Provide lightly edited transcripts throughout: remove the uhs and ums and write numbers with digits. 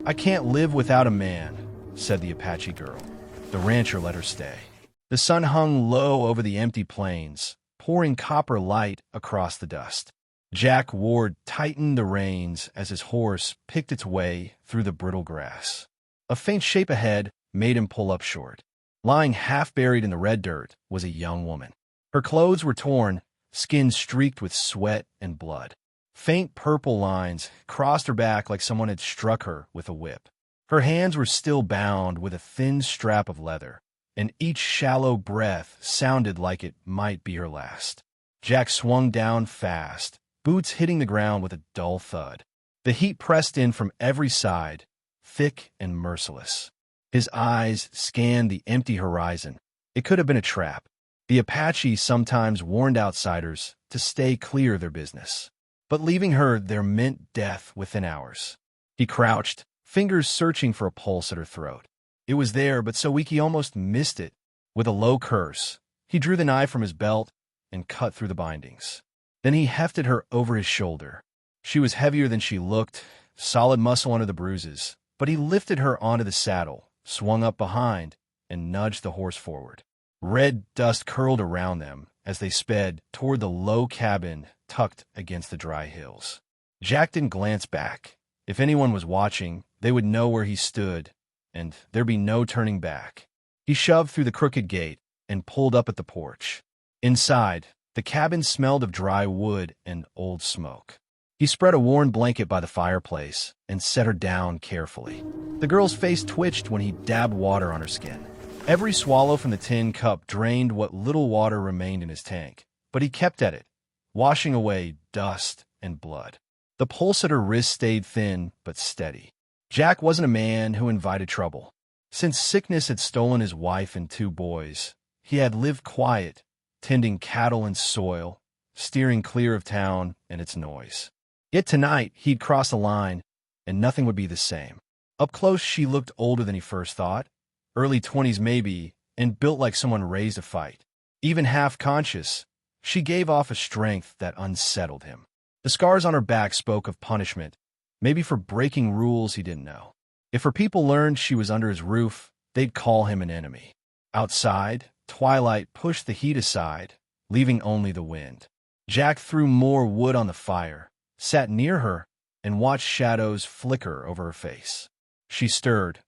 "I can't live without a man," said the Apache girl. The rancher let her stay. The sun hung low over the empty plains, pouring copper light across the dust. Jack Ward tightened the reins as his horse picked its way through the brittle grass. A faint shape ahead made him pull up short. Lying half buried in the red dirt was a young woman. Her clothes were torn, skin streaked with sweat and blood. Faint purple lines crossed her back like someone had struck her with a whip. Her hands were still bound with a thin strap of leather, and each shallow breath sounded like it might be her last. Jack swung down fast, boots hitting the ground with a dull thud. The heat pressed in from every side, thick and merciless. His eyes scanned the empty horizon. It could have been a trap. The Apache sometimes warned outsiders to stay clear of their business. But leaving her there meant death within hours. He crouched, fingers searching for a pulse at her throat. It was there, but so weak he almost missed it. With a low curse, he drew the knife from his belt and cut through the bindings. Then he hefted her over his shoulder. She was heavier than she looked, solid muscle under the bruises, but he lifted her onto the saddle, swung up behind, and nudged the horse forward. Red dust curled around them as they sped toward the low cabin tucked against the dry hills. Jack didn't glance back. If anyone was watching, they would know where he stood, and there'd be no turning back. He shoved through the crooked gate and pulled up at the porch. Inside, the cabin smelled of dry wood and old smoke. He spread a worn blanket by the fireplace and set her down carefully. The girl's face twitched when he dabbed water on her skin. Every swallow from the tin cup drained what little water remained in his tank, but he kept at it, washing away dust and blood. The pulse at her wrist stayed thin but steady. Jack wasn't a man who invited trouble. Since sickness had stolen his wife and 2 boys, he had lived quiet, tending cattle and soil, steering clear of town and its noise. Yet tonight he'd crossed a line, and nothing would be the same. Up close she looked older than he first thought, early 20s maybe, and built like someone raised to fight. Even half-conscious, she gave off a strength that unsettled him. The scars on her back spoke of punishment, maybe for breaking rules he didn't know. If her people learned she was under his roof, they'd call him an enemy. Outside, twilight pushed the heat aside, leaving only the wind. Jack threw more wood on the fire, sat near her, and watched shadows flicker over her face. She stirred,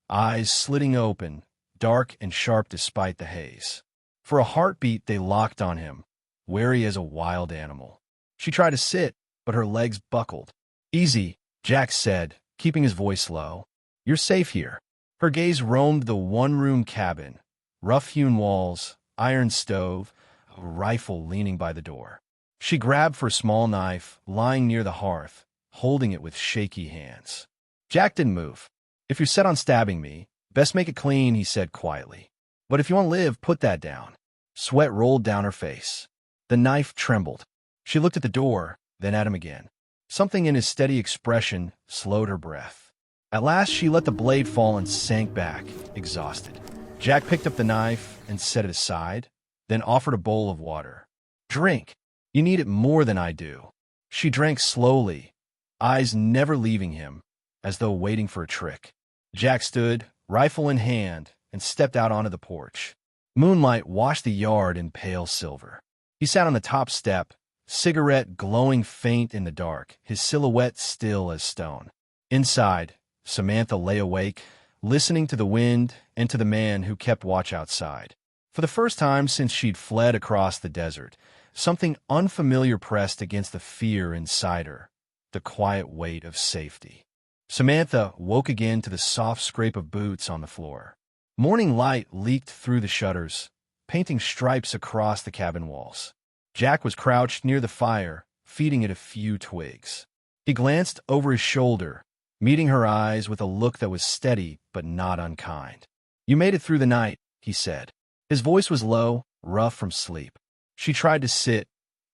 eyes slitting open, dark and sharp despite the haze. For a heartbeat they locked on him, wary as a wild animal. She tried to sit, but her legs buckled. "Easy," Jack said, keeping his voice low. "You're safe here." Her gaze roamed the one-room cabin, rough-hewn walls, iron stove, a rifle leaning by the door. She grabbed for a small knife, lying near the hearth, holding it with shaky hands. Jack didn't move. "If you're set on stabbing me, best make it clean," he said quietly. "But if you want to live, put that down." Sweat rolled down her face. The knife trembled. She looked at the door, then at him again. Something in his steady expression slowed her breath. At last she let the blade fall and sank back, exhausted. Jack picked up the knife and set it aside, then offered a bowl of water. "Drink. You need it more than I do." She drank slowly, eyes never leaving him, as though waiting for a trick. Jack stood, rifle in hand, and stepped out onto the porch. Moonlight washed the yard in pale silver. He sat on the top step, cigarette glowing faint in the dark, his silhouette still as stone. Inside, Samantha lay awake, listening to the wind and to the man who kept watch outside. For the first time since she'd fled across the desert, something unfamiliar pressed against the fear inside her, the quiet weight of safety. Samantha woke again to the soft scrape of boots on the floor. Morning light leaked through the shutters, painting stripes across the cabin walls. Jack was crouched near the fire, feeding it a few twigs. He glanced over his shoulder, meeting her eyes with a look that was steady but not unkind. "You made it through the night," he said. His voice was low, rough from sleep. She tried to sit,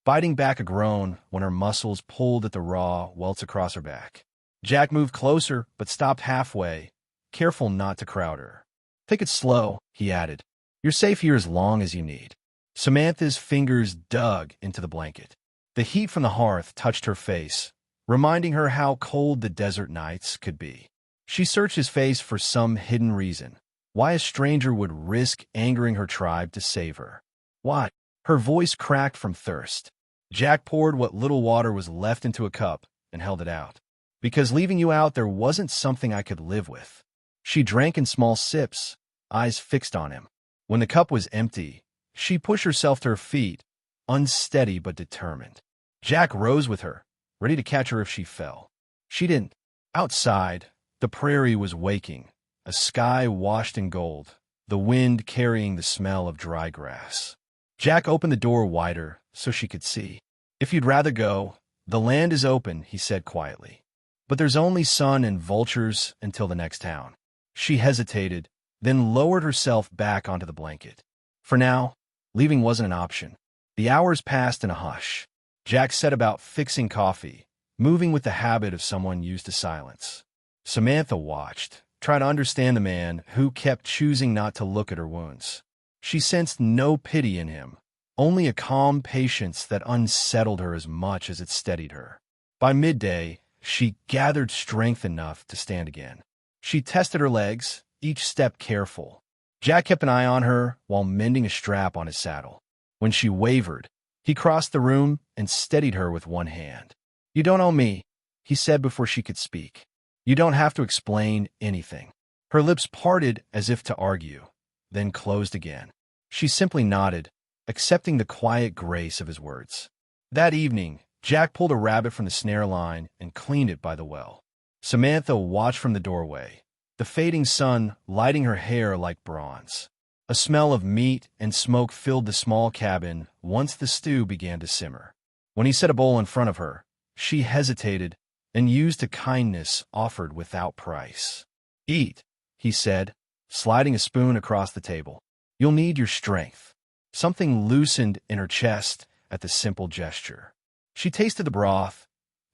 biting back a groan when her muscles pulled at the raw welts across her back. Jack moved closer but stopped halfway, careful not to crowd her. "Take it slow," he added. "You're safe here as long as you need." Samantha's fingers dug into the blanket. The heat from the hearth touched her face, reminding her how cold the desert nights could be. She searched his face for some hidden reason. Why a stranger would risk angering her tribe to save her. Why? Her voice cracked from thirst. Jack poured what little water was left into a cup and held it out. Because leaving you out there wasn't something I could live with. She drank in small sips, eyes fixed on him. When the cup was empty, she pushed herself to her feet, unsteady but determined. Jack rose with her, ready to catch her if she fell. She didn't. Outside, the prairie was waking, a sky washed in gold, the wind carrying the smell of dry grass. Jack opened the door wider so she could see. If you'd rather go, the land is open, he said quietly. But there's only sun and vultures until the next town. She hesitated, then lowered herself back onto the blanket. For now, leaving wasn't an option. The hours passed in a hush. Jack set about fixing coffee, moving with the habit of someone used to silence. Samantha watched, trying to understand the man who kept choosing not to look at her wounds. She sensed no pity in him, only a calm patience that unsettled her as much as it steadied her. By midday, she gathered strength enough to stand again. She tested her legs, each step careful. Jack kept an eye on her while mending a strap on his saddle. When she wavered, he crossed the room and steadied her with one hand. "You don't owe me," he said before she could speak. "You don't have to explain anything." Her lips parted as if to argue, then closed again. She simply nodded, accepting the quiet grace of his words. That evening, Jack pulled a rabbit from the snare line and cleaned it by the well. Samantha watched from the doorway, the fading sun lighting her hair like bronze. A smell of meat and smoke filled the small cabin once the stew began to simmer. When he set a bowl in front of her, she hesitated and used a kindness offered without price. "Eat," he said, sliding a spoon across the table. "You'll need your strength." Something loosened in her chest at the simple gesture. She tasted the broth,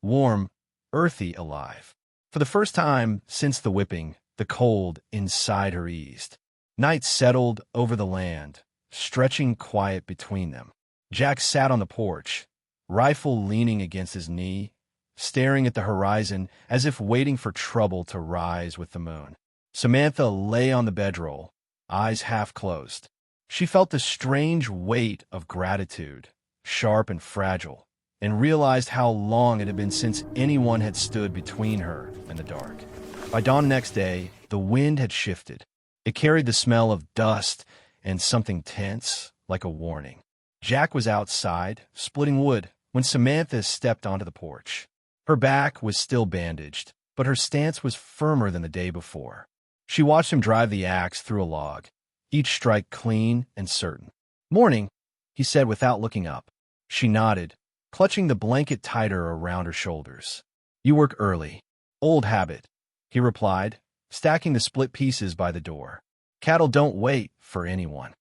warm, earthy, alive. For the first time since the whipping, the cold inside her eased. Night settled over the land, stretching quiet between them. Jack sat on the porch, rifle leaning against his knee, staring at the horizon as if waiting for trouble to rise with the moon. Samantha lay on the bedroll, eyes half closed. She felt the strange weight of gratitude, sharp and fragile, and realized how long it had been since anyone had stood between her and the dark. By dawn next day, the wind had shifted. It carried the smell of dust and something tense, like a warning. Jack was outside, splitting wood, when Samantha stepped onto the porch. Her back was still bandaged, but her stance was firmer than the day before. She watched him drive the axe through a log, each strike clean and certain. "Morning," he said without looking up. She nodded, clutching the blanket tighter around her shoulders. "You work early." "Old habit," he replied, stacking the split pieces by the door. "Cattle don't wait for anyone."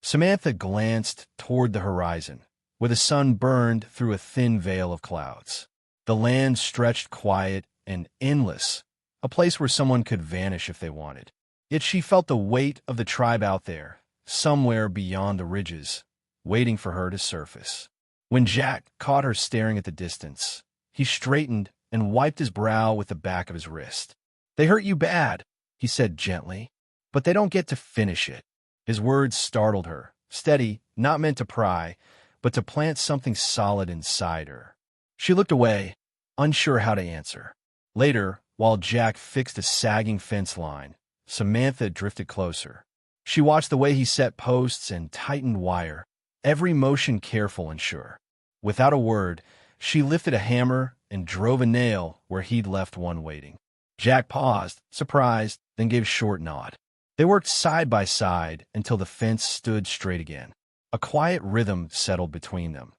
Samantha glanced toward the horizon, where the sun burned through a thin veil of clouds. The land stretched quiet and endless, a place where someone could vanish if they wanted. Yet she felt the weight of the tribe out there, somewhere beyond the ridges, waiting for her to surface. When Jack caught her staring at the distance, he straightened and wiped his brow with the back of his wrist. "They hurt you bad," he said gently, "but they don't get to finish it." His words startled her, steady, not meant to pry, but to plant something solid inside her. She looked away, unsure how to answer. Later, while Jack fixed a sagging fence line, Samantha drifted closer. She watched the way he set posts and tightened wire, every motion careful and sure. Without a word, she lifted a hammer and drove a nail where he'd left one waiting. Jack paused, surprised, then gave a short nod. They worked side by side until the fence stood straight again. A quiet rhythm settled between them.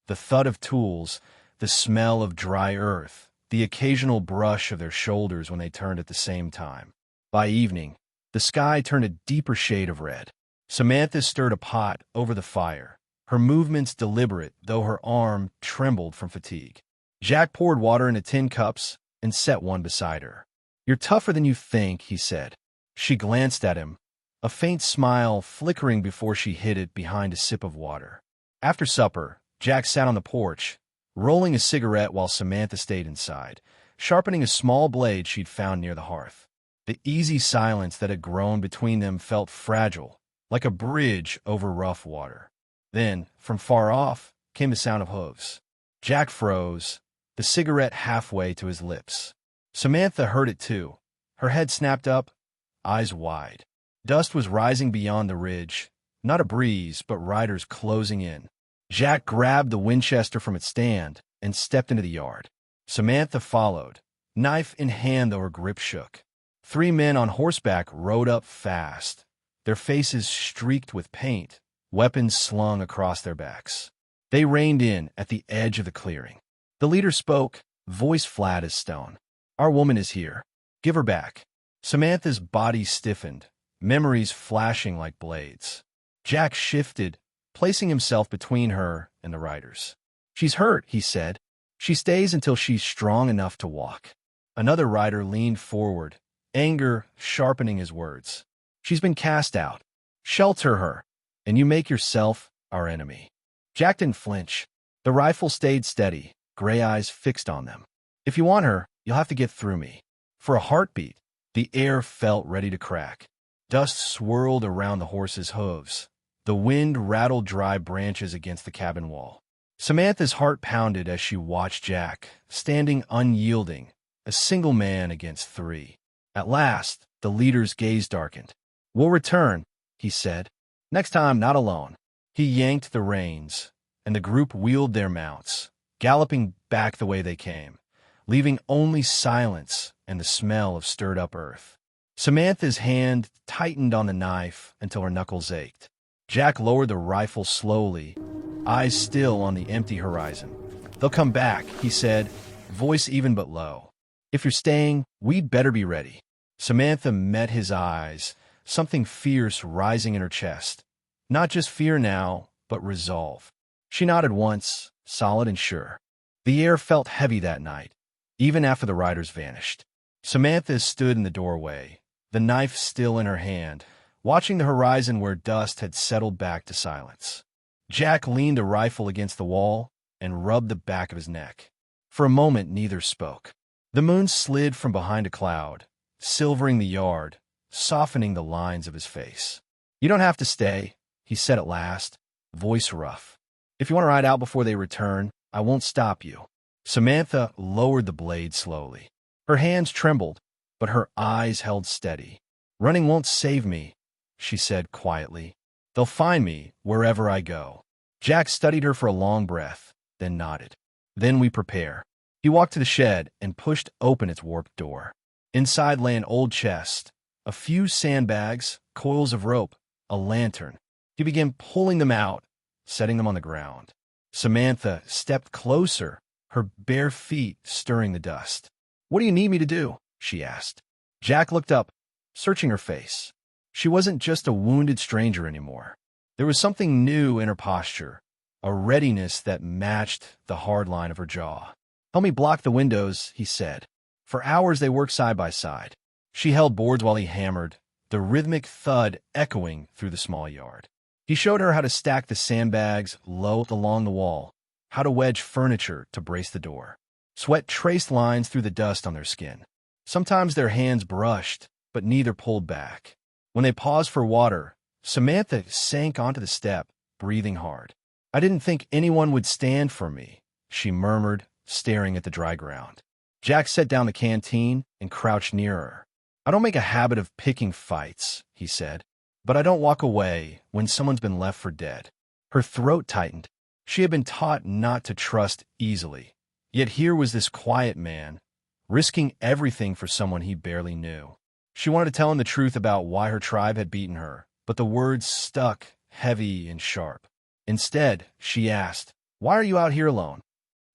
The thud of tools, the smell of dry earth, the occasional brush of their shoulders when they turned at the same time. By evening, the sky turned a deeper shade of red. Samantha stirred a pot over the fire, her movements deliberate, though her arm trembled from fatigue. Jack poured water into tin cups and set one beside her. "You're tougher than you think," he said. She glanced at him, a faint smile flickering before she hid it behind a sip of water. After supper, Jack sat on the porch, rolling a cigarette while Samantha stayed inside, sharpening a small blade she'd found near the hearth. The easy silence that had grown between them felt fragile, like a bridge over rough water. Then, from far off, came the sound of hooves. Jack froze, the cigarette halfway to his lips. Samantha heard it too. Her head snapped up, eyes wide. Dust was rising beyond the ridge, not a breeze, but riders closing in. Jack grabbed the Winchester from its stand and stepped into the yard. Samantha followed, knife in hand though her grip shook. 3 men on horseback rode up fast, their faces streaked with paint, weapons slung across their backs. They reined in at the edge of the clearing. The leader spoke, voice flat as stone. "Our woman is here. Give her back." Samantha's body stiffened, memories flashing like blades. Jack shifted, placing himself between her and the riders. "She's hurt," he said. "She stays until she's strong enough to walk." Another rider leaned forward, anger sharpening his words. "She's been cast out. Shelter her, and you make yourself our enemy." Jack didn't flinch. The rifle stayed steady, gray eyes fixed on them. "If you want her, you'll have to get through me." For a heartbeat, the air felt ready to crack. Dust swirled around the horse's hooves. The wind rattled dry branches against the cabin wall. Samantha's heart pounded as she watched Jack, standing unyielding, a single man against 3. At last, the leader's gaze darkened. "We'll return," he said. "Next time, not alone." He yanked the reins, and the group wheeled their mounts, galloping back the way they came, leaving only silence and the smell of stirred-up earth. Samantha's hand tightened on the knife until her knuckles ached. Jack lowered the rifle slowly, eyes still on the empty horizon. "They'll come back," he said, voice even but low. "If you're staying, we'd better be ready." Samantha met his eyes, something fierce rising in her chest. Not just fear now, but resolve. She nodded once, solid and sure. The air felt heavy that night, even after the riders vanished. Samantha stood in the doorway, the knife still in her hand, watching the horizon where dust had settled back to silence. Jack leaned the rifle against the wall and rubbed the back of his neck. For a moment, neither spoke. The moon slid from behind a cloud, silvering the yard, softening the lines of his face. "You don't have to stay," he said at last, voice rough. "If you want to ride out before they return, I won't stop you." Samantha lowered the blade slowly. Her hands trembled, but her eyes held steady. "Running won't save me," she said quietly. "They'll find me wherever I go." Jack studied her for a long breath, then nodded. "Then we prepare." He walked to the shed and pushed open its warped door. Inside lay an old chest, a few sandbags, coils of rope, a lantern. He began pulling them out, setting them on the ground. Samantha stepped closer, her bare feet stirring the dust. "What do you need me to do?" she asked. Jack looked up, searching her face. She wasn't just a wounded stranger anymore. There was something new in her posture, a readiness that matched the hard line of her jaw. "Help me block the windows," he said. For hours they worked side by side. She held boards while he hammered, the rhythmic thud echoing through the small yard. He showed her how to stack the sandbags low along the wall, how to wedge furniture to brace the door. Sweat traced lines through the dust on their skin. Sometimes their hands brushed, but neither pulled back. When they paused for water, Samantha sank onto the step, breathing hard. "I didn't think anyone would stand for me," she murmured, staring at the dry ground. Jack set down the canteen and crouched near her. "I don't make a habit of picking fights," he said, "but I don't walk away when someone's been left for dead." Her throat tightened. She had been taught not to trust easily. Yet here was this quiet man, risking everything for someone he barely knew. She wanted to tell him the truth about why her tribe had beaten her, but the words stuck, heavy and sharp. Instead, she asked, "Why are you out here alone?"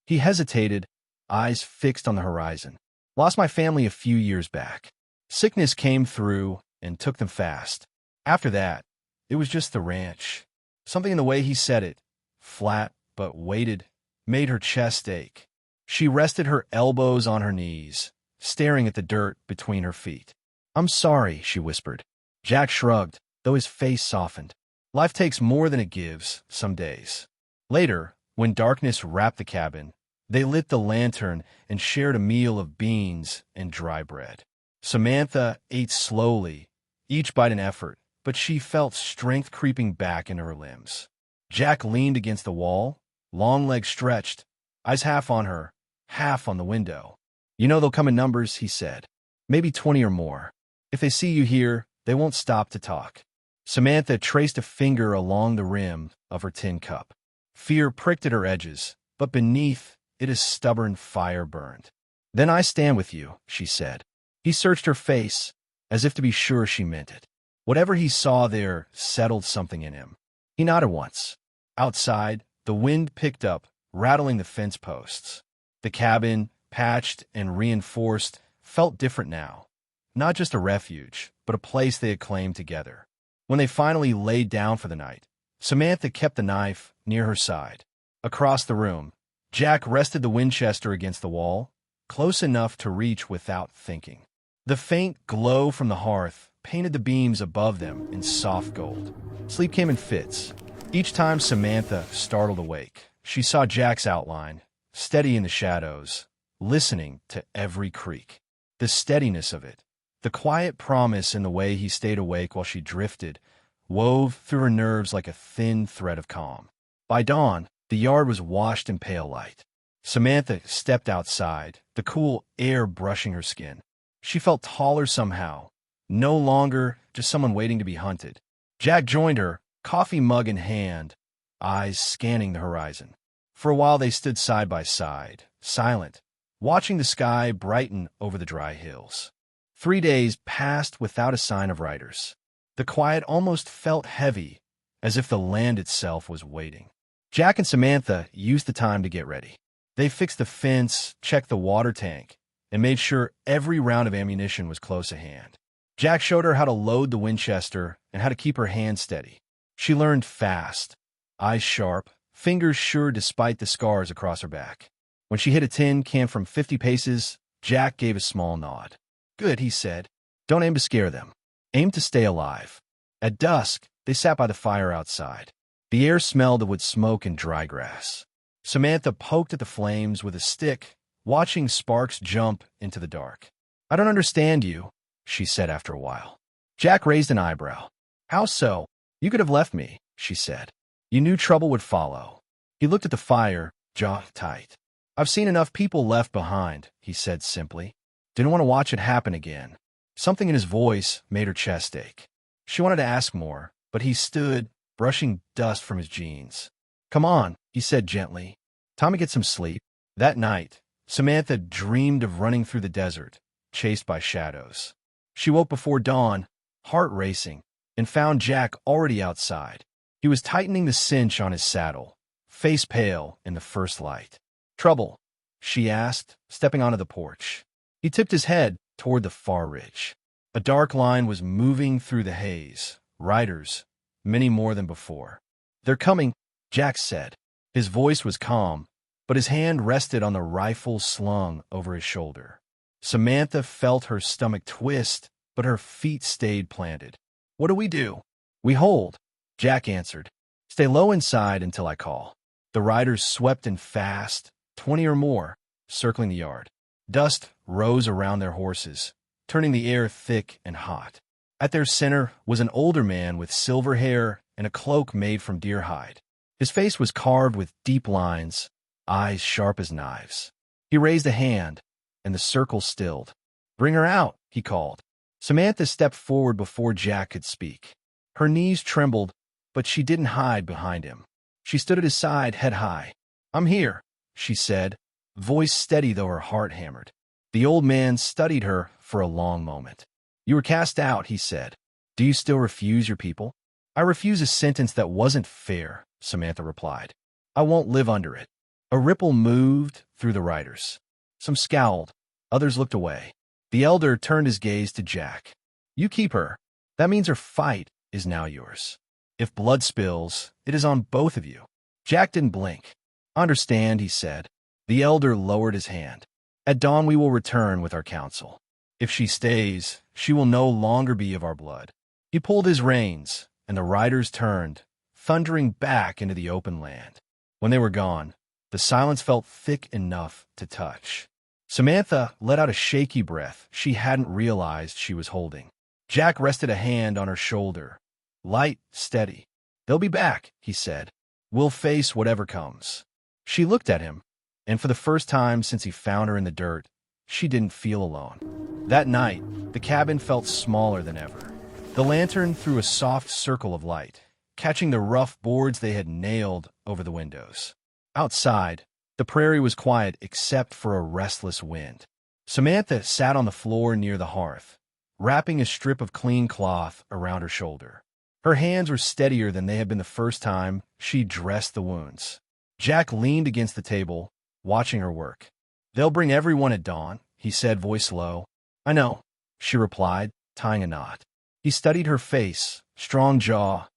He hesitated, eyes fixed on the horizon. "Lost my family a few years back. Sickness came through and took them fast. After that, it was just the ranch." Something in the way he said it, flat but weighted, made her chest ache. She rested her elbows on her knees, staring at the dirt between her feet. "I'm sorry," she whispered. Jack shrugged, though his face softened. Life takes more than it gives, some days. Later, when darkness wrapped the cabin, they lit the lantern and shared a meal of beans and dry bread. Samantha ate slowly, each bite an effort, but she felt strength creeping back into her limbs. Jack leaned against the wall, long legs stretched, eyes half on her, half on the window. "You know they'll come in numbers," he said. "Maybe 20 or more. If they see you here, they won't stop to talk." Samantha traced a finger along the rim of her tin cup. Fear pricked at her edges, but beneath it a stubborn fire burned. "Then I stand with you," she said. He searched her face, as if to be sure she meant it. Whatever he saw there settled something in him. He nodded once. Outside, the wind picked up, rattling the fence posts. The cabin, patched and reinforced, felt different now. Not just a refuge, but a place they had claimed together. When they finally laid down for the night, Samantha kept the knife near her side. Across the room, Jack rested the Winchester against the wall, close enough to reach without thinking. The faint glow from the hearth painted the beams above them in soft gold. Sleep came in fits. Each time Samantha startled awake, she saw Jack's outline, steady in the shadows, listening to every creak. The steadiness of it, the quiet promise in the way he stayed awake while she drifted, wove through her nerves like a thin thread of calm. By dawn, the yard was washed in pale light. Samantha stepped outside, the cool air brushing her skin. She felt taller somehow, no longer just someone waiting to be hunted. Jack joined her, coffee mug in hand, eyes scanning the horizon. For a while they stood side by side, silent, watching the sky brighten over the dry hills. 3 days passed without a sign of riders. The quiet almost felt heavy, as if the land itself was waiting. Jack and Samantha used the time to get ready. They fixed the fence, checked the water tank, and made sure every round of ammunition was close at hand. Jack showed her how to load the Winchester and how to keep her hand steady. She learned fast, eyes sharp, fingers sure despite the scars across her back. When she hit a tin can from 50 paces, Jack gave a small nod. "Good," he said. "Don't aim to scare them. Aim to stay alive." At dusk, they sat by the fire outside. The air smelled of wood smoke and dry grass. Samantha poked at the flames with a stick, watching sparks jump into the dark. "I don't understand you," she said after a while. Jack raised an eyebrow. "How so? You could have left me," she said. "You knew trouble would follow." He looked at the fire, jaw tight. "I've seen enough people left behind," he said simply. Didn't want to watch it happen again. Something in his voice made her chest ache. She wanted to ask more, but he stood, brushing dust from his jeans. "Come on," he said gently. "Time to get some sleep." That night, Samantha dreamed of running through the desert, chased by shadows. She woke before dawn, heart racing, and found Jack already outside. He was tightening the cinch on his saddle, face pale in the first light. "Trouble?" she asked, stepping onto the porch. He tipped his head toward the far ridge. A dark line was moving through the haze. Riders, many more than before. "They're coming," Jack said. His voice was calm, but his hand rested on the rifle slung over his shoulder. Samantha felt her stomach twist, but her feet stayed planted. "What do we do?" "We hold," Jack answered. "Stay low inside until I call." The riders swept in fast, 20 or more, circling the yard. Dust rose around their horses, turning the air thick and hot. At their center was an older man with silver hair and a cloak made from deer hide. His face was carved with deep lines, eyes sharp as knives. He raised a hand, and the circle stilled. "Bring her out," he called. Samantha stepped forward before Jack could speak. Her knees trembled, but she didn't hide behind him. She stood at his side, head high. "I'm here," she said, voice steady though her heart hammered. The old man studied her for a long moment. "You were cast out," he said. "Do you still refuse your people?" "I refuse a sentence that wasn't fair," Samantha replied. "I won't live under it." A ripple moved through the riders. Some scowled, others looked away. The elder turned his gaze to Jack. "You keep her. That means her fight is now yours. If blood spills, it is on both of you." Jack didn't blink. "I understand," he said. The elder lowered his hand. "At dawn we will return with our counsel. If she stays, she will no longer be of our blood." He pulled his reins, and the riders turned, thundering back into the open land. When they were gone, the silence felt thick enough to touch. Samantha let out a shaky breath she hadn't realized she was holding. Jack rested a hand on her shoulder. Light, steady. "They'll be back," he said. "We'll face whatever comes." She looked at him, and for the first time since he found her in the dirt, she didn't feel alone. That night, the cabin felt smaller than ever. The lantern threw a soft circle of light, catching the rough boards they had nailed over the windows. Outside, the prairie was quiet except for a restless wind. Samantha sat on the floor near the hearth, wrapping a strip of clean cloth around her shoulder. Her hands were steadier than they had been the first time she dressed the wounds. Jack leaned against the table, watching her work. "They'll bring everyone at dawn," he said, voice low. "I know," she replied, tying a knot. He studied her face, strong jaw,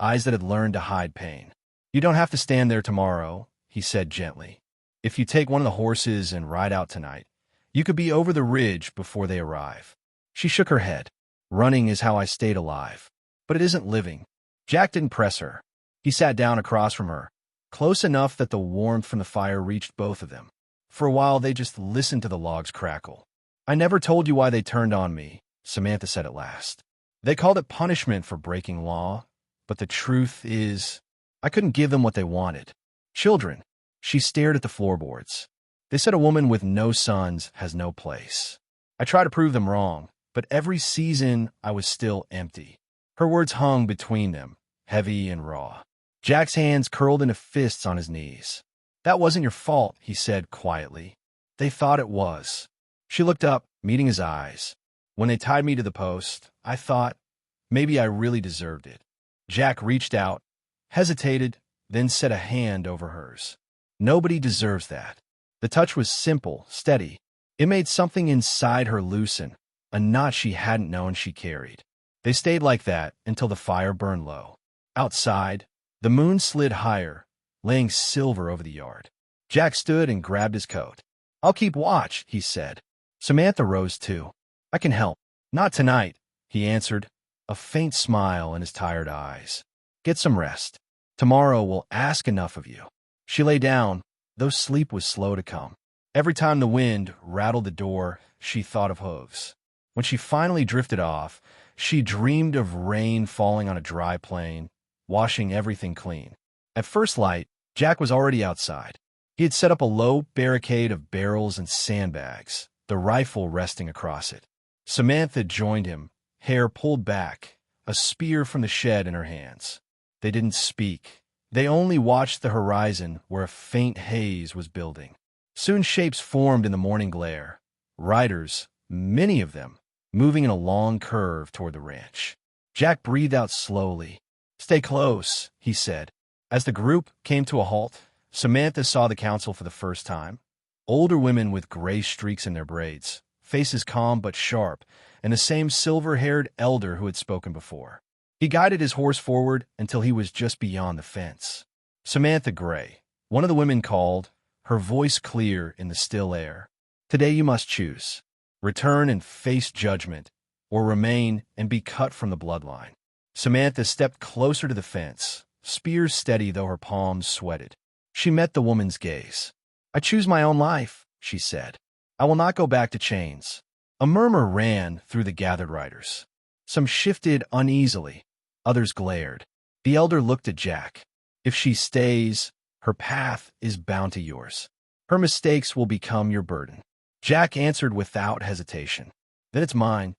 eyes that had learned to hide pain. "You don't have to stand there tomorrow," he said gently. "If you take one of the horses and ride out tonight, you could be over the ridge before they arrive." She shook her head. "Running is how I stayed alive. But it isn't living." Jack didn't press her. He sat down across from her, close enough that the warmth from the fire reached both of them. For a while, they just listened to the logs crackle. "I never told you why they turned on me," Samantha said at last. "They called it punishment for breaking law, but the truth is, I couldn't give them what they wanted. Children." She stared at the floorboards. "They said a woman with no sons has no place. I tried to prove them wrong, but every season I was still empty." Her words hung between them, heavy and raw. Jack's hands curled into fists on his knees. "That wasn't your fault," he said quietly. "They thought it was." She looked up, meeting his eyes. "When they tied me to the post, I thought maybe I really deserved it." Jack reached out, hesitated, then set a hand over hers. "Nobody deserves that." The touch was simple, steady. It made something inside her loosen, a knot she hadn't known she carried. They stayed like that until the fire burned low. Outside, the moon slid higher, laying silver over the yard. Jack stood and grabbed his coat. "I'll keep watch," he said. Samantha rose too. "I can help." "Not tonight," he answered, a faint smile in his tired eyes. "Get some rest. Tomorrow we'll ask enough of you." She lay down, though sleep was slow to come. Every time the wind rattled the door, she thought of hooves. When she finally drifted off, she dreamed of rain falling on a dry plain, washing everything clean. At first light, Jack was already outside. He had set up a low barricade of barrels and sandbags, the rifle resting across it. Samantha joined him, hair pulled back, a spear from the shed in her hands. They didn't speak. They only watched the horizon where a faint haze was building. Soon shapes formed in the morning glare. Riders, many of them, moving in a long curve toward the ranch. Jack breathed out slowly. "Stay close," he said. As the group came to a halt, Samantha saw the council for the first time. Older women with gray streaks in their braids, faces calm but sharp, and the same silver-haired elder who had spoken before. He guided his horse forward until he was just beyond the fence. "Samantha Gray," one of the women called, her voice clear in the still air. "Today you must choose. Return and face judgment, or remain and be cut from the bloodline." Samantha stepped closer to the fence, spear steady though her palms sweated. She met the woman's gaze. "I choose my own life," she said. "I will not go back to chains." A murmur ran through the gathered riders. Some shifted uneasily, others glared. The elder looked at Jack. "If she stays, her path is bound to yours. Her mistakes will become your burden." Jack answered without hesitation. "Then it's mine."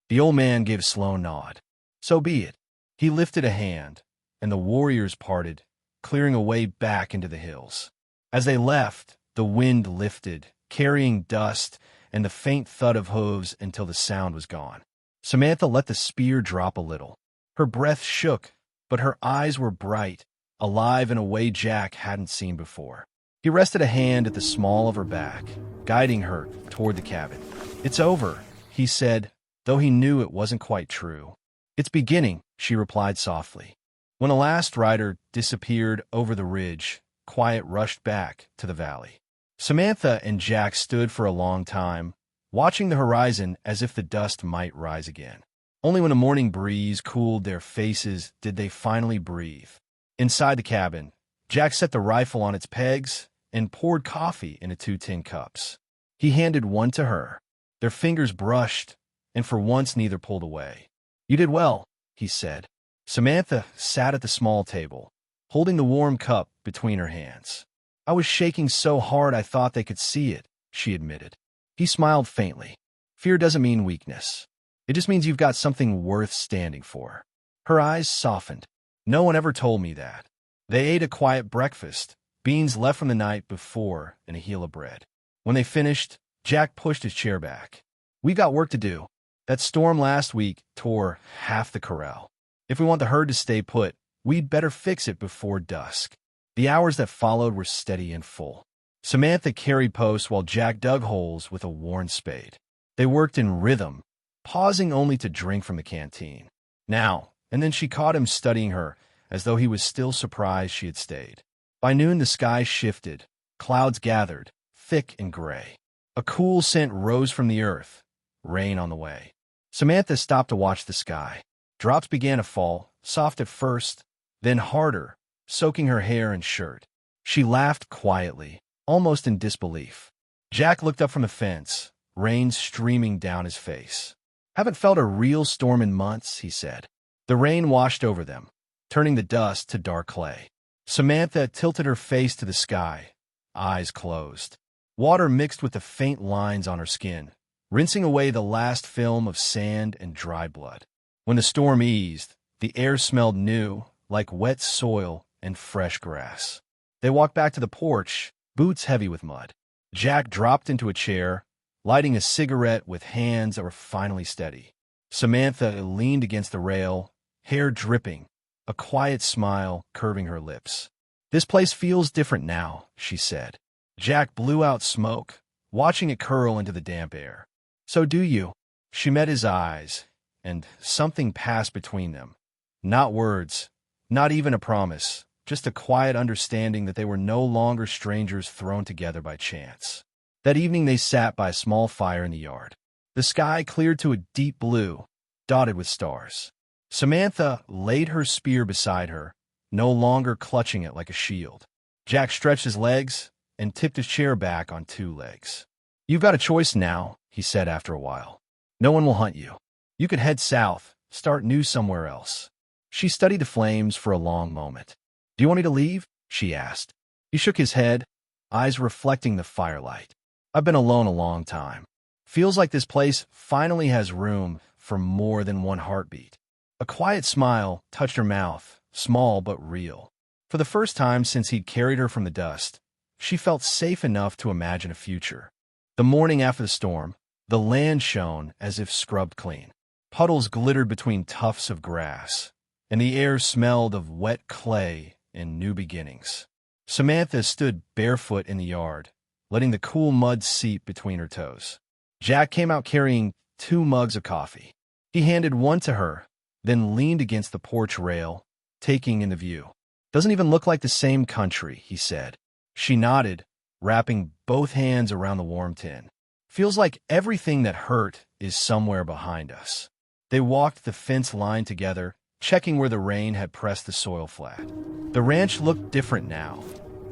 The old man gave a slow nod. "So be it." He lifted a hand, and the warriors parted, clearing a way back into the hills. As they left, the wind lifted, carrying dust and the faint thud of hooves until the sound was gone. Samantha let the spear drop a little. Her breath shook, but her eyes were bright, alive in a way Jack hadn't seen before. He rested a hand at the small of her back, guiding her toward the cabin. "It's over," he said, though he knew it wasn't quite true. "It's beginning," she replied softly. When the last rider disappeared over the ridge, quiet rushed back to the valley. Samantha and Jack stood for a long time, watching the horizon as if the dust might rise again. Only when a morning breeze cooled their faces did they finally breathe. Inside the cabin, Jack set the rifle on its pegs and poured coffee into 2 tin cups. He handed one to her. Their fingers brushed, and for once neither pulled away. "You did well," he said. Samantha sat at the small table, holding the warm cup between her hands. "I was shaking so hard I thought they could see it," she admitted. He smiled faintly. "Fear doesn't mean weakness. It just means you've got something worth standing for." Her eyes softened. "No one ever told me that." They ate a quiet breakfast, beans left from the night before and a heel of bread. When they finished, Jack pushed his chair back. "We got work to do. That storm last week tore half the corral. If we want the herd to stay put, we'd better fix it before dusk." The hours that followed were steady and full. Samantha carried posts while Jack dug holes with a worn spade. They worked in rhythm, pausing only to drink from the canteen. Now and then she caught him studying her, as though he was still surprised she had stayed. By noon the sky shifted, clouds gathered, thick and gray. A cool scent rose from the earth, rain on the way. Samantha stopped to watch the sky. Drops began to fall, soft at first, then harder, soaking her hair and shirt. She laughed quietly, almost in disbelief. Jack looked up from the fence, rain streaming down his face. "Haven't felt a real storm in months," he said. The rain washed over them, turning the dust to dark clay. Samantha tilted her face to the sky, eyes closed. Water mixed with the faint lines on her skin, rinsing away the last film of sand and dry blood. When the storm eased, the air smelled new, like wet soil and fresh grass. They walked back to the porch, boots heavy with mud. Jack dropped into a chair, lighting a cigarette with hands that were finally steady. Samantha leaned against the rail, hair dripping, a quiet smile curving her lips. "This place feels different now," she said. Jack blew out smoke, watching it curl into the damp air. "So do you." She met his eyes, and something passed between them. Not words, not even a promise, just a quiet understanding that they were no longer strangers thrown together by chance. That evening they sat by a small fire in the yard. The sky cleared to a deep blue, dotted with stars. Samantha laid her spear beside her, no longer clutching it like a shield. Jack stretched his legs and tipped his chair back on two legs. "You've got a choice now," he said after a while. "No one will hunt you. You could head south, start new somewhere else." She studied the flames for a long moment. "Do you want me to leave?" she asked. He shook his head, eyes reflecting the firelight. "I've been alone a long time. Feels like this place finally has room for more than one heartbeat." A quiet smile touched her mouth, small but real. For the first time since he'd carried her from the dust, she felt safe enough to imagine a future. The morning after the storm, the land shone as if scrubbed clean. Puddles glittered between tufts of grass, and the air smelled of wet clay and new beginnings. Samantha stood barefoot in the yard, letting the cool mud seep between her toes. Jack came out carrying 2 mugs of coffee. He handed one to her, then leaned against the porch rail, taking in the view. "Doesn't even look like the same country," he said. She nodded, wrapping both hands around the warm tin. "Feels like everything that hurt is somewhere behind us." They walked the fence line together, checking where the rain had pressed the soil flat. The ranch looked different now.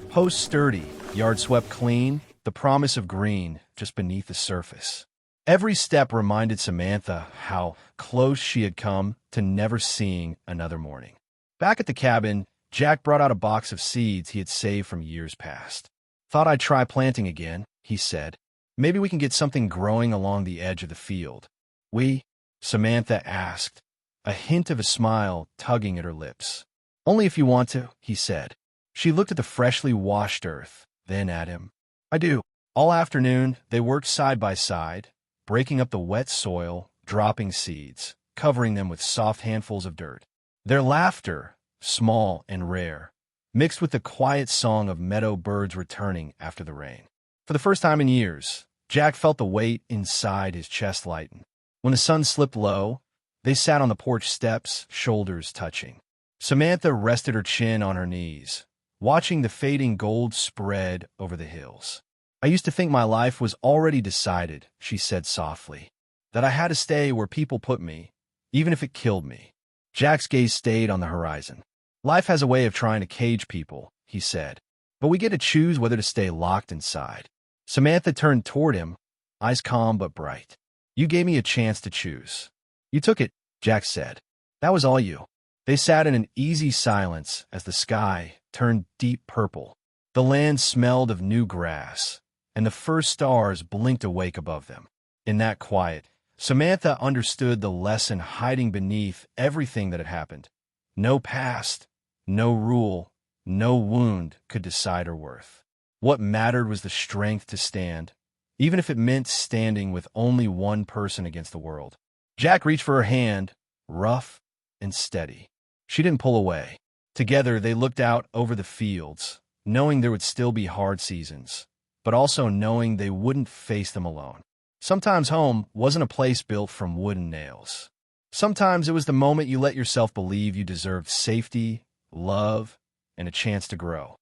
Posts sturdy, yard swept clean, the promise of green just beneath the surface. Every step reminded Samantha how close she had come to never seeing another morning. Back at the cabin, Jack brought out a box of seeds he had saved from years past. "Thought I'd try planting again," he said. "Maybe we can get something growing along the edge of the field." "We?" Samantha asked, a hint of a smile tugging at her lips. "Only if you want to," he said. She looked at the freshly washed earth, then at him. "I do." All afternoon, they worked side by side, breaking up the wet soil, dropping seeds, covering them with soft handfuls of dirt. Their laughter, small and rare, mixed with the quiet song of meadow birds returning after the rain. For the first time in years, Jack felt the weight inside his chest lighten. When the sun slipped low, they sat on the porch steps, shoulders touching. Samantha rested her chin on her knees, watching the fading gold spread over the hills. "I used to think my life was already decided," she said softly, "that I had to stay where people put me, even if it killed me." Jack's gaze stayed on the horizon. "Life has a way of trying to cage people," he said, "but we get to choose whether to stay locked inside." Samantha turned toward him, eyes calm but bright. You gave me a chance to choose. You took it, Jack said. That was all you. They sat in an easy silence as the sky turned deep purple. The land smelled of new grass, and the first stars blinked awake above them. In that quiet, Samantha understood the lesson hiding beneath everything that had happened. No past, no rule, no wound could decide her worth. What mattered was the strength to stand, even if it meant standing with only one person against the world. Jack reached for her hand, rough and steady. She didn't pull away. Together, they looked out over the fields, knowing there would still be hard seasons, but also knowing they wouldn't face them alone. Sometimes home wasn't a place built from wood and nails. Sometimes it was the moment you let yourself believe you deserved safety, love, and a chance to grow.